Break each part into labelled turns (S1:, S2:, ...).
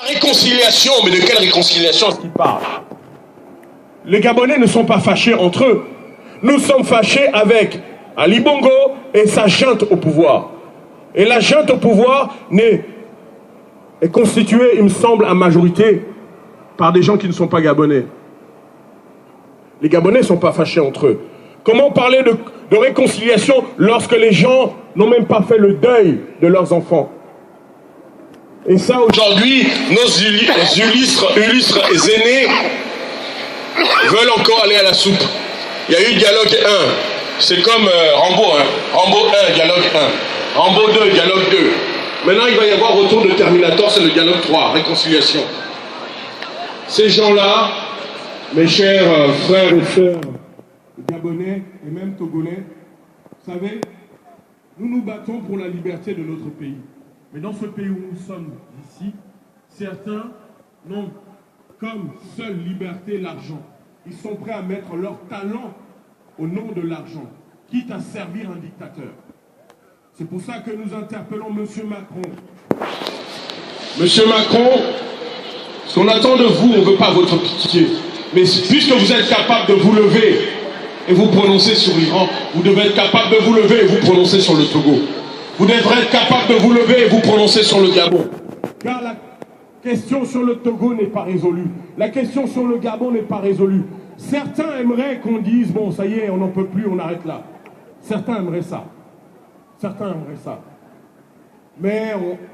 S1: Réconciliation, mais de quelle réconciliation est-ce qu'il parle?
S2: Les Gabonais ne sont pas fâchés entre eux. Nous sommes fâchés avec Ali Bongo et sa junte au pouvoir. Et la junte au pouvoir est constituée, il me semble, à majorité par des gens qui ne sont pas Gabonais. Les Gabonais ne sont pas fâchés entre eux. Comment parler de réconciliation lorsque les gens n'ont même pas fait le deuil de leurs enfants?
S1: Et ça, aujourd'hui, nos illustres aînés veulent encore aller à la soupe. Il y a eu dialogue 1. C'est comme Rambo, hein. Rambo 1, dialogue 1. Rambo 2, dialogue 2. Maintenant, il va y avoir retour de Terminator, c'est le dialogue 3, réconciliation. Ces gens-là, mes chers frères et sœurs gabonais et même togolais, vous savez, nous nous battons pour la liberté de notre pays. Mais dans ce pays où nous sommes ici, certains n'ont comme seule liberté l'argent. Ils sont prêts à mettre leur talent au nom de l'argent, quitte à servir un dictateur. C'est pour ça que nous interpellons M. Macron. Monsieur Macron, ce qu'on attend de vous, on ne veut pas votre pitié. Mais puisque vous êtes capable de vous lever et vous prononcer sur l'Iran, vous devez être capable de vous lever et vous prononcer sur le Togo. Vous devrez être capable de vous lever et vous prononcer sur le Gabon. Car la question sur le Togo n'est pas résolue. La question sur le Gabon n'est pas résolue. Certains aimeraient qu'on dise, bon, ça y est, on n'en peut plus, on arrête là. Certains aimeraient ça. Certains aimeraient ça. Mais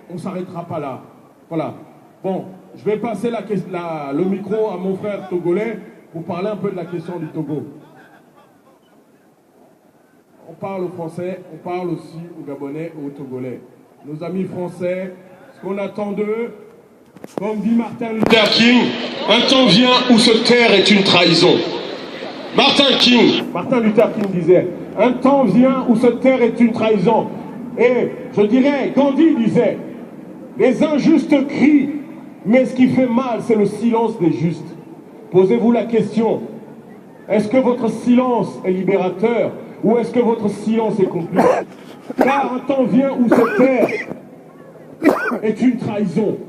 S1: on ne s'arrêtera pas là. Voilà. Bon, je vais passer le micro à mon frère togolais pour parler un peu de la question du Togo. On parle au français, on parle aussi aux Gabonais et aux Togolais. Nos amis français, ce qu'on attend d'eux, comme dit Martin Luther King, un temps vient où se taire est une trahison. Martin Luther King disait, un temps vient où se taire est une trahison. Et je dirais, Gandhi disait, les injustes crient, mais ce qui fait mal, c'est le silence des justes. Posez-vous la question, est-ce que votre silence est libérateur ou est-ce que votre silence est complice? Car un temps vient où se taire est une trahison.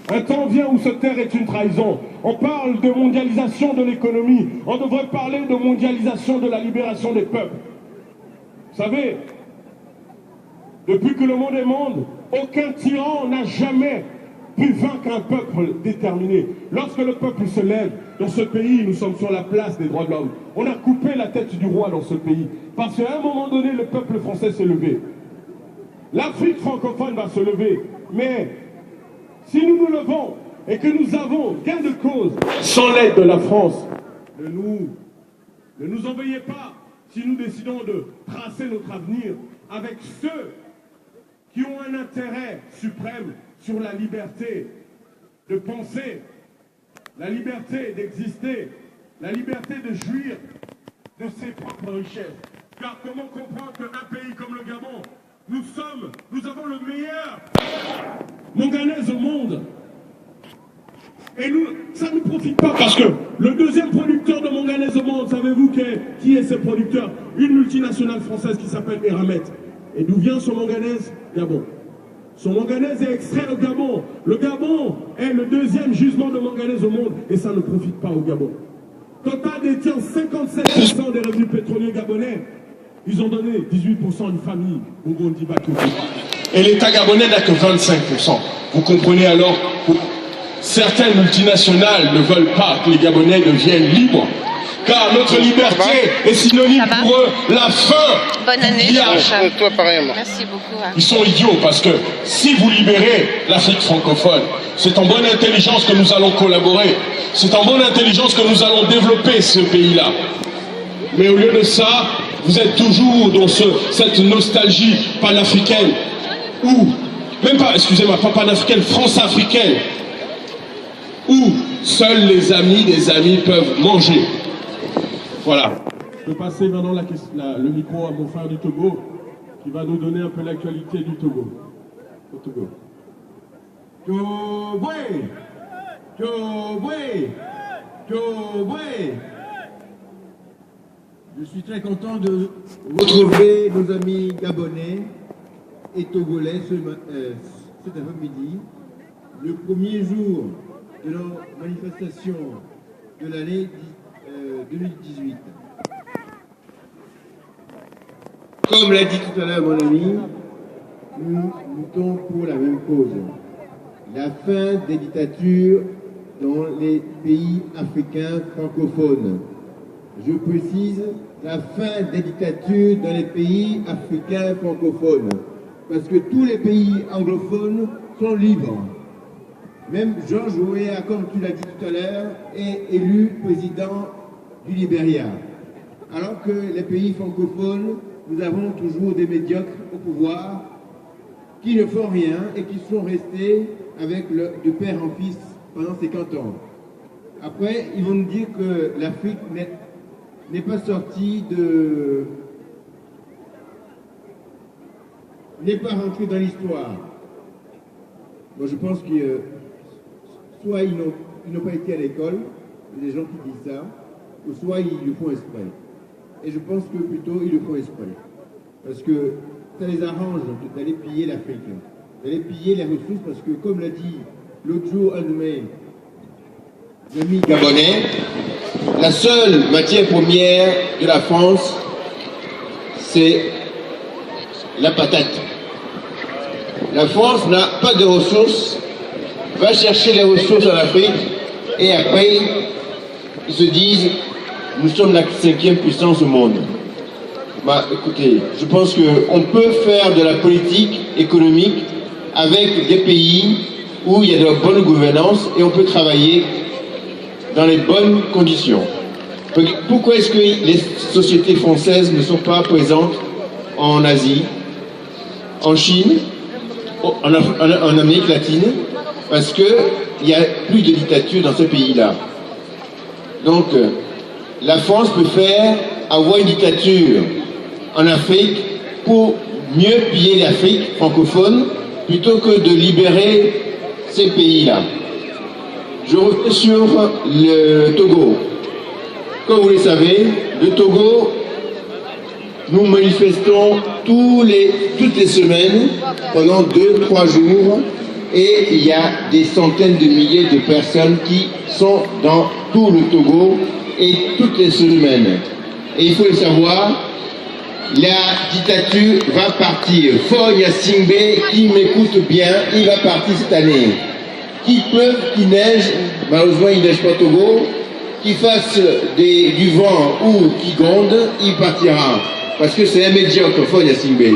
S1: Un temps vient où se taire est une trahison. On parle de mondialisation de l'économie. On devrait parler de mondialisation de la libération des peuples. Vous savez, depuis que le monde est monde, aucun tyran n'a jamais pu vaincre un peuple déterminé. Lorsque le peuple se lève, dans ce pays, nous sommes sur la place des droits de l'homme. On a coupé la tête du roi dans ce pays. Parce qu'à un moment donné, le peuple français s'est levé. L'Afrique francophone va se lever. Mais si nous nous levons et que nous avons gain de cause sans l'aide de la France, ne nous en veuillez pas si nous décidons de tracer notre avenir avec ceux qui ont un intérêt suprême sur la liberté de penser, la liberté d'exister, la liberté de jouir de ses propres richesses. Car comment comprendre qu'un pays comme le Gabon, nous avons le meilleur manganèse au monde. Et ça ne nous profite pas parce que le deuxième producteur de manganèse au monde, savez-vous qui est ce producteur? Une multinationale française qui s'appelle Eramet. Et d'où vient ce manganèse? Gabon. Son manganèse est extrait au Gabon. Le Gabon est le deuxième gisement de manganèse au monde et ça ne profite pas au Gabon. Total détient 57% des revenus pétroliers gabonais. Ils ont donné 18% à une famille, Bongondi Bakoukou. Et l'État gabonais n'a que 25%. Vous comprenez alors que certaines multinationales ne veulent pas que les Gabonais deviennent libres. Car notre liberté est synonyme pour eux la fin.
S3: Bonne année,
S4: toi pareillement.
S3: Merci beaucoup.
S1: Ils sont idiots parce que si vous libérez l'Afrique francophone, c'est en bonne intelligence que nous allons collaborer. C'est en bonne intelligence que nous allons développer ce pays-là. Mais au lieu de ça, vous êtes toujours dans cette nostalgie panafricaine. Ou, même pas, excusez-moi, pas panafricaine, France-africaine. Où seuls les amis des amis peuvent manger. Voilà. Je vais passer maintenant le micro à mon frère du Togo, qui va nous donner un peu l'actualité du Togo. Au Togo. Toboué, Toboué, Toboué.
S5: Je suis très content de retrouver nos amis gabonais et togolais cet après-midi le premier jour de nos manifestations de l'année 2018. Comme l'a dit tout à l'heure mon ami, nous luttons pour la même cause. La fin des dictatures dans les pays africains francophones. Je précise, la fin des dictatures dans les pays africains francophones. Parce que tous les pays anglophones sont libres. Même George Weah, comme tu l'as dit tout à l'heure, est élu président du Libéria. Alors que les pays francophones, nous avons toujours des médiocres au pouvoir qui ne font rien et qui sont restés avec de père en fils pendant 50 ans. Après, ils vont nous dire que l'Afrique n'est pas sortie n'est pas rentrée dans l'histoire. Moi, je pense que soit ils n'ont pas été à l'école, les gens qui disent ça, ou soit ils le font exprès. Et je pense que plutôt ils le font exprès. Parce que ça les arrange d'aller piller l'Afrique, d'aller piller les ressources, parce que comme l'a dit l'autre jour un de mes amis gabonais, la seule matière première de la France, c'est la patate. La France n'a pas de ressources, va chercher les ressources en Afrique, et après, ils se disent, nous sommes la 5e puissance au monde. Bah, écoutez, je pense qu'on peut faire de la politique économique avec des pays où il y a de la bonne gouvernance et on peut travailler dans les bonnes conditions. Pourquoi est-ce que les sociétés françaises ne sont pas présentes en Asie, en Chine, en Amérique latine? Parce qu'il n'y a plus de dictature dans ces pays-là. Donc, la France peut avoir une dictature en Afrique pour mieux piller l'Afrique francophone plutôt que de libérer ces pays-là. Je reviens sur le Togo. Comme vous le savez, le Togo, nous manifestons toutes les semaines pendant 2-3 jours et il y a des centaines de milliers de personnes qui sont dans tout le Togo et toutes les semaines. Et il faut le savoir, la dictature va partir. Faure Gnassingbé, qui m'écoute bien, il va partir cette année. Qu'il pleuve, qu'il neige, malheureusement il ne neige pas au Togo, qu'il fasse du vent ou qu'il gronde, il partira. Parce que c'est un médiocre, Faure Gnassingbé.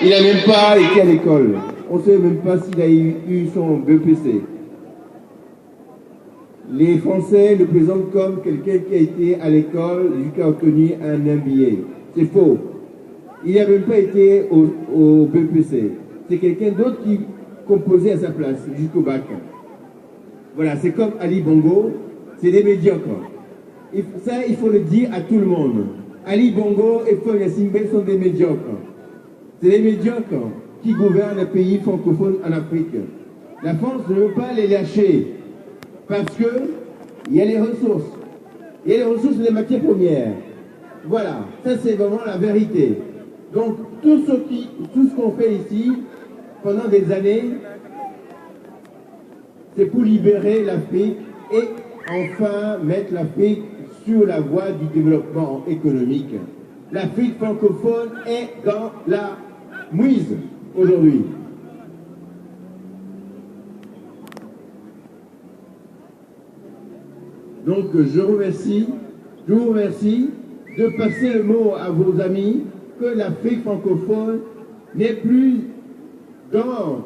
S5: Il n'a même pas été à l'école. On ne sait même pas s'il a eu son BPC. Les Français le présentent comme quelqu'un qui a été à l'école jusqu'à obtenir un MBA. C'est faux. Il n'a même pas été au BPC. C'est quelqu'un d'autre qui composait à sa place jusqu'au bac. Voilà, c'est comme Ali Bongo, c'est des médiocres. Ça, il faut le dire à tout le monde. Ali Bongo et Faure Gnassingbé sont des médiocres. C'est des médiocres qui gouvernent les pays francophones en Afrique. La France ne veut pas les lâcher parce qu'il y a les ressources. Il y a les ressources des matières premières. Voilà, ça c'est vraiment la vérité. Donc tout ce qu'on fait ici pendant des années, c'est pour libérer l'Afrique et enfin mettre l'Afrique sur la voie du développement économique. L'Afrique francophone est dans la mouise aujourd'hui. Donc je vous remercie de passer le mot à vos amis que l'Afrique francophone n'est plus dans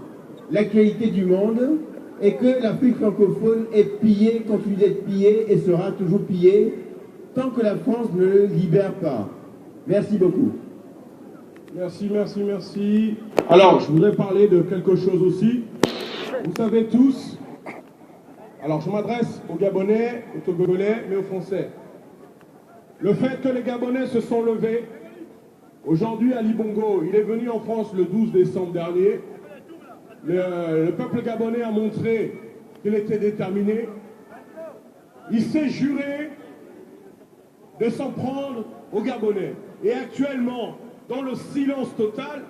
S5: l'actualité du monde et que l'Afrique francophone est pillée, continue d'être pillée et sera toujours pillée tant que la France ne le libère pas. Merci beaucoup.
S1: Merci, merci, merci. Alors, je voudrais parler de quelque chose aussi. Vous savez tous, alors je m'adresse aux Gabonais, aux Togolais, mais aux Français. Le fait que les Gabonais se sont levés, aujourd'hui Ali Bongo, il est venu en France le 12 décembre dernier. Le peuple gabonais a montré qu'il était déterminé. Il s'est juré de s'en prendre aux Gabonais. Et actuellement, dans le silence total,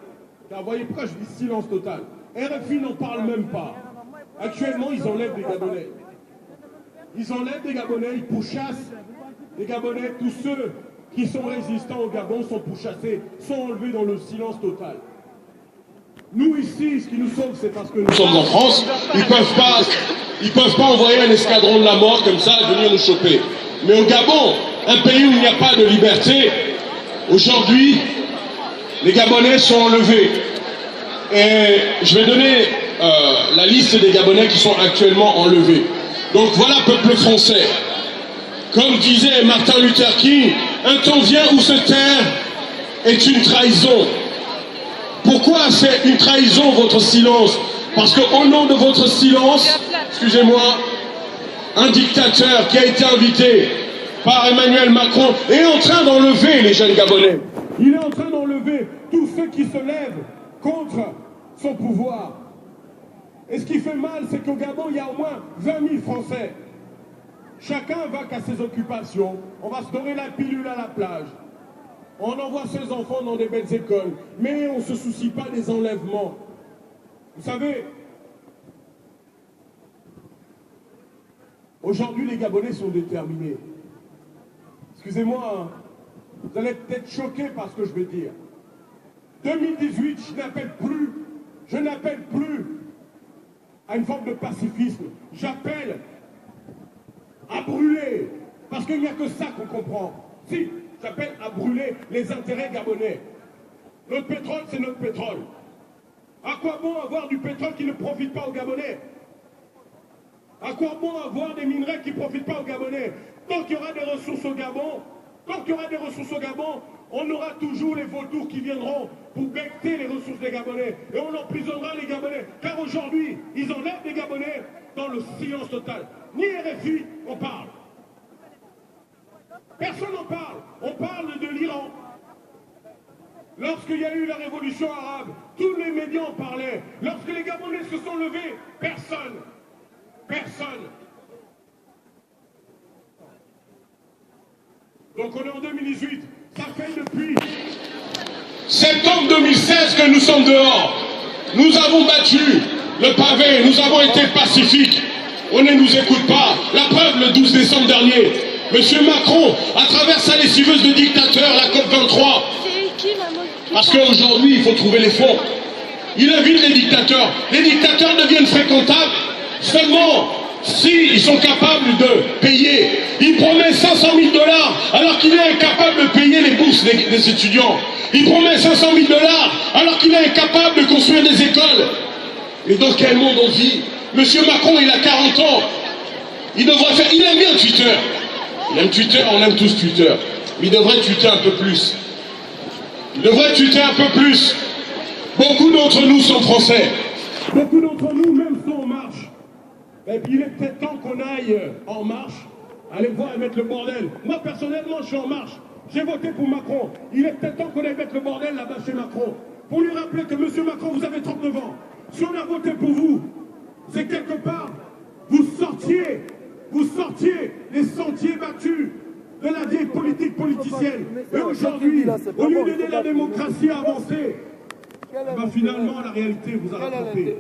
S1: car vous voyez pourquoi je dis silence total, RFI n'en parle même pas. Actuellement, ils enlèvent des Gabonais. Ils enlèvent des Gabonais, ils pourchassent les Gabonais. Tous ceux qui sont résistants au Gabon sont pourchassés, sont enlevés dans le silence total. Nous ici, ce qui nous sauve, c'est parce que nous sommes en France. Ils peuvent pas envoyer un escadron de la mort comme ça et venir nous choper. Mais au Gabon, un pays où il n'y a pas de liberté, aujourd'hui, les Gabonais sont enlevés. Et je vais donner la liste des Gabonais qui sont actuellement enlevés. Donc voilà, peuple français. Comme disait Martin Luther King, un temps vient où se taire est une trahison. Pourquoi c'est une trahison, votre silence? Parce qu'au nom de votre silence, excusez-moi, un dictateur qui a été invité par Emmanuel Macron est en train d'enlever les jeunes Gabonais. Il est en train d'enlever tous ceux qui se lèvent contre son pouvoir. Et ce qui fait mal, c'est qu'au Gabon, il y a au moins 20 000 Français. Chacun va qu'à ses occupations. On va se donner la pilule à la plage. On envoie ses enfants dans des belles écoles. Mais on ne se soucie pas des enlèvements. Vous savez, aujourd'hui, les Gabonais sont déterminés. Excusez-moi, vous allez peut-être choqués par ce que je vais dire. 2018, je n'appelle plus à une forme de pacifisme. J'appelle à brûler, parce qu'il n'y a que ça qu'on comprend. Si, j'appelle à brûler les intérêts gabonais. Notre pétrole, c'est notre pétrole. À quoi bon avoir du pétrole qui ne profite pas aux Gabonais? À quoi bon avoir des minerais qui ne profitent pas aux Gabonais? Tant qu'il y aura des ressources au Gabon, on aura toujours les vautours qui viendront pour becter les ressources des Gabonais. Et on emprisonnera les Gabonais. Car aujourd'hui, ils enlèvent des Gabonais dans le silence total. Ni RFI, on parle. Personne n'en parle. On parle de l'Iran. Lorsqu'il y a eu la révolution arabe, tous les médias en parlaient. Lorsque les Gabonais se sont levés, personne. Donc on est en 2018. Ça fait depuis septembre 2016 que nous sommes dehors. Nous avons battu le pavé, nous avons été pacifiques. On ne nous écoute pas. La preuve, le 12 décembre dernier, M. Macron, à travers sa lessiveuse de dictateur, la COP23, parce qu'aujourd'hui, il faut trouver les fonds. Il invite les dictateurs. Les dictateurs deviennent fréquentables seulement s'ils sont capables de payer. Il promet 500 000 $ alors qu'il est incapable de payer les bourses des étudiants. Il promet 500 000 $ alors qu'il est incapable de construire des écoles. Et dans quel monde on vit? Monsieur Macron, il a 40 ans. Il devrait faire... Il aime bien Twitter. Il aime Twitter, on aime tous Twitter. Mais il devrait tweeter un peu plus. Beaucoup d'entre nous sont français. Beaucoup d'entre nous même sont en marche. Et puis il est peut-être temps qu'on aille en marche. Allez voir et mettre le bordel. Moi personnellement, je suis en marche. J'ai voté pour Macron. Il est peut-être temps qu'on aille mettre le bordel là-bas chez Macron. Pour lui rappeler que monsieur Macron, vous avez 39 ans. Si on a voté pour vous, c'est quelque part, vous sortiez les sentiers battus de la vieille politique politicienne. Et aujourd'hui, au lieu d'aider la démocratie à avancer, finalement la réalité vous a rattrapé.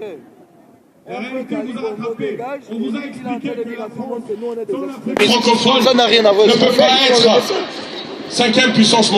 S1: La réalité vous a rattrapé. On vous a expliqué que la France, sans l'Afrique francophone, ne peut pas être 5e puissance mondiale.